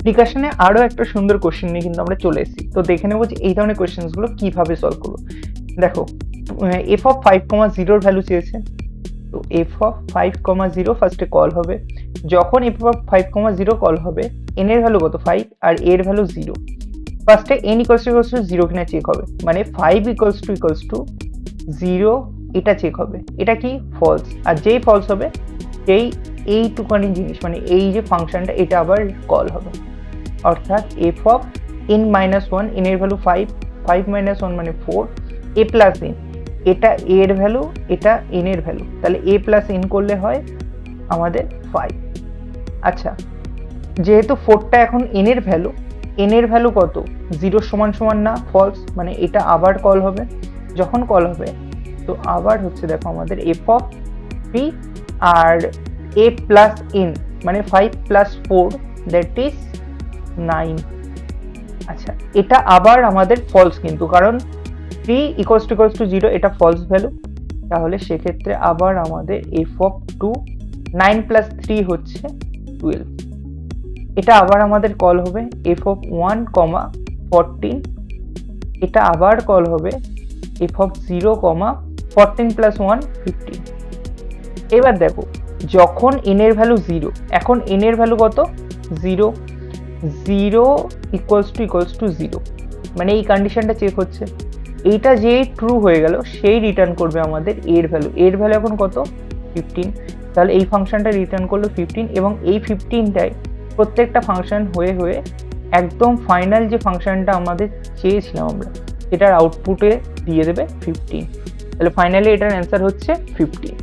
ডিকাশনে আরো একটা সুন্দর কোশ্চেন নিয়ে কিন্তু আমরা চলে এসেছি। তো দেখে নেবো যে এই ধরনের কোশ্চেন্স গুলো কিভাবে সলভ করবো। দেখো এফ অফ 5,0 ভ্যালু চেয়েছে, তো এফ অফ 5,0 ফার্স্টে কল হবে। যখন এফ অফ 5,0 কল হবে, এন এর ভ্যালু কত 5 আর এর ভ্যালু 0। ফার্স্টে এন ইকুয়ালস টু 0 কিনা চেক হবে, মানে 5 ইকুয়ালস টু 0 এটা চেক হবে। এটা কি ফলস, আর যেই ফলস হবে সেই এইটুকানি জিনিস মানে এই যে ফাংশনটা এটা আবার কল হবে। অর্থাৎ F of n minus 1, N এর ভ্যালু 5, 5 মাইনাস 1 মানে 4, এ প্লাস এন, এটা এর ভ্যালু এটা এন এর ভ্যালু, তাহলে এ প্লাস এন করলে হয় আমাদের 5। আচ্ছা, যেহেতু 4টা এখন এন এর ভ্যালু, এন এর ভ্যালু কত 0 সমান সমান না, ফলস, মানে এটা আবার কল হবে। যখন কল হবে তো আবার হচ্ছে দেখো আমাদের F of P R A plus N মানে 5 প্লাস 4 দ্যাট ইজ 9। আচ্ছা, এটা আবার আমাদের ফলস কিন্তু, কারণ 3 ইকুয়ালস টু 0 এটা ফলস ভ্যালু। তাহলে সেক্ষেত্রে আবার আমাদের এফ অফ 2 9 প্লাস 3 হচ্ছে 12। এটা আবার আমাদের কল হবে এফ অফ 1, 14, এটা আবার কল হবে এফ অফ 0, 14 প্লাস 1 15। এবার দেখো যখন n এর ভ্যালু 0, এখন n এর ভ্যালু কত 0, 0 ইকুয়ালস টু 0, মানে এই কন্ডিশনটা চেক হচ্ছে। এইটা যে ট্রু হয়ে গেল সেই রিটার্ন করবে আমাদের এর ভ্যালু, এর ভ্যালু এখন কত 15। তাহলে এই ফাংশনটা রিটার্ন করলো 15, এবং এই 15টাই প্রত্যেকটা ফাংশন হয়ে হয়ে একদম ফাইনাল যে ফাংশনটা আমাদের চেয়েছিলাম আমরা এটার আউটপুটে দিয়ে দেবে 15। তাহলে ফাইনালি এটার অ্যান্সার হচ্ছে 15।